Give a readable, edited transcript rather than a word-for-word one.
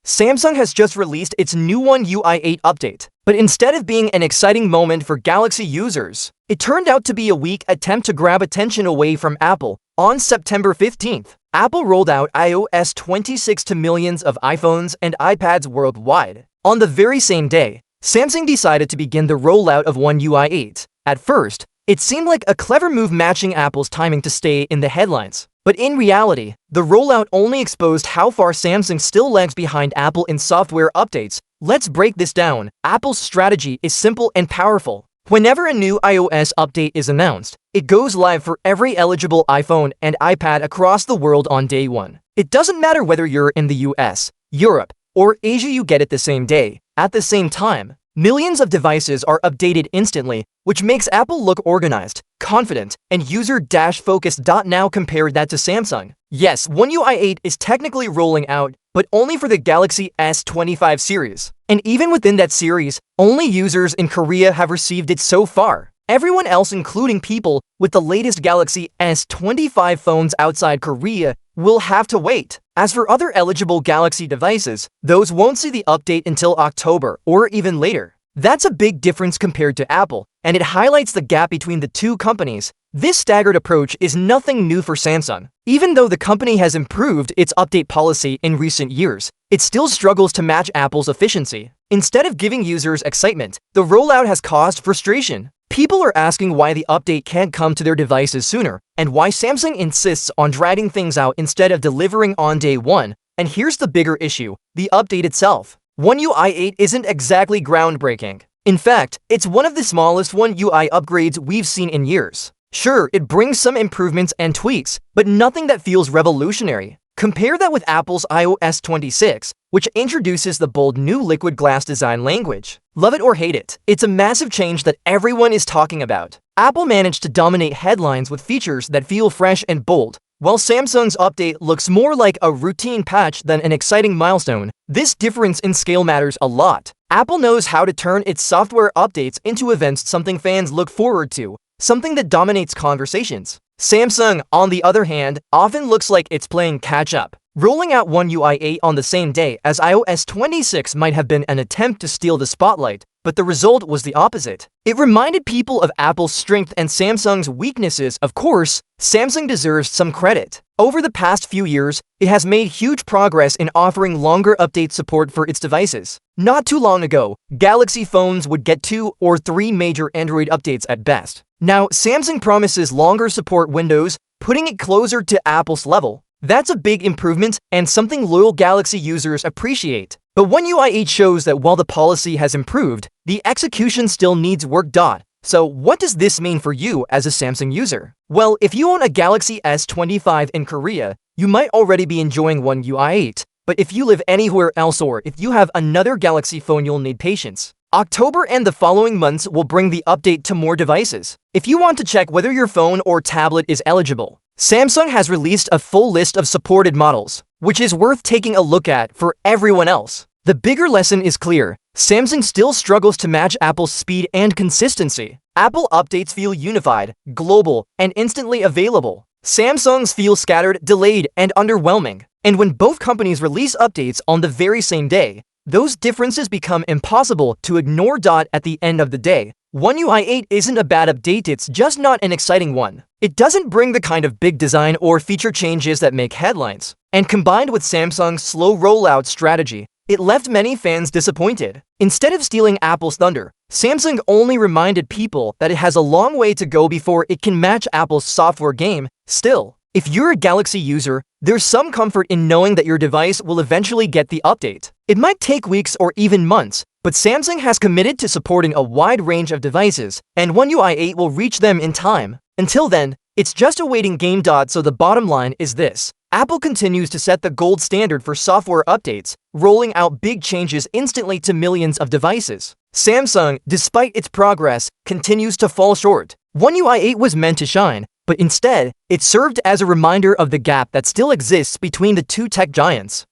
Samsung has just released its new One UI 8 update, but instead of being an exciting moment for Galaxy users, it turned out to be a weak attempt to grab attention away from Apple. On September 15th, Apple rolled out iOS 26 to millions of iPhones and iPads worldwide. On the very same day, Samsung decided to begin the rollout of One UI 8. At first, it seemed like a clever move matching Apple's timing to stay in the headlines. But in reality, the rollout only exposed how far Samsung still lags behind Apple in software updates. Let's break this down. Apple's strategy is simple and powerful. Whenever a new iOS update is announced, it goes live for every eligible iPhone and iPad across the world on day one. It doesn't matter whether you're in the US, Europe, or Asia, you get it the same day. At the same time, millions of devices are updated instantly, which makes Apple look organized, confident, and user-focused. Now compare that to Samsung. Yes, One UI 8 is technically rolling out, but only for the Galaxy S25 series. And even within that series, only users in Korea have received it so far. Everyone else, including people with the latest Galaxy S25 phones outside Korea, will have to wait. As for other eligible Galaxy devices, those won't see the update until October or even later. That's a big difference compared to Apple, and it highlights the gap between the two companies. This staggered approach is nothing new for Samsung. Even though the company has improved its update policy in recent years, it still struggles to match Apple's efficiency. Instead of giving users excitement, the rollout has caused frustration. People are asking why the update can't come to their devices sooner, and why Samsung insists on dragging things out instead of delivering on day one. And here's the bigger issue: the update itself. One UI 8 isn't exactly groundbreaking. In fact, it's one of the smallest One UI upgrades we've seen in years. Sure, it brings some improvements and tweaks, but nothing that feels revolutionary. Compare that with Apple's iOS 26, which introduces the bold new liquid glass design language. Love it or hate it, it's a massive change that everyone is talking about. Apple managed to dominate headlines with features that feel fresh and bold, while Samsung's update looks more like a routine patch than an exciting milestone. This difference in scale matters a lot. Apple knows how to turn its software updates into events, something fans look forward to, something that dominates conversations. Samsung, on the other hand, often looks like it's playing catch-up. Rolling out One UI 8 on the same day as iOS 26 might have been an attempt to steal the spotlight, but the result was the opposite. It reminded people of Apple's strength and Samsung's weaknesses. Of course, Samsung deserves some credit. Over the past few years, it has made huge progress in offering longer update support for its devices. Not too long ago, Galaxy phones would get 2 or 3 major Android updates at best. Now, Samsung promises longer support windows, putting it closer to Apple's level. That's a big improvement and something loyal Galaxy users appreciate. But One UI 8 shows that while the policy has improved, the execution still needs work. So what does this mean for you as a Samsung user? Well, if you own a Galaxy S25 in Korea, you might already be enjoying One UI 8. But if you live anywhere else or if you have another Galaxy phone, you'll need patience. October and the following months will bring the update to more devices. If you want to check whether your phone or tablet is eligible, Samsung has released a full list of supported models, which is worth taking a look at for everyone else. The bigger lesson is clear: Samsung still struggles to match Apple's speed and consistency. Apple updates feel unified, global, and instantly available. Samsung's feel scattered, delayed, and underwhelming. And when both companies release updates on the very same day, those differences become impossible to ignore. At the end of the day, One UI 8 isn't a bad update, it's just not an exciting one. It doesn't bring the kind of big design or feature changes that make headlines. And combined with Samsung's slow rollout strategy, it left many fans disappointed. Instead of stealing Apple's thunder, Samsung only reminded people that it has a long way to go before it can match Apple's software game. Still, if you're a Galaxy user, there's some comfort in knowing that your device will eventually get the update. It might take weeks or even months, but Samsung has committed to supporting a wide range of devices, and One UI 8 will reach them in time. Until then, it's just a waiting game. So the bottom line is this: Apple continues to set the gold standard for software updates, rolling out big changes instantly to millions of devices. Samsung, despite its progress, continues to fall short. One UI 8 was meant to shine, but instead, it served as a reminder of the gap that still exists between the two tech giants.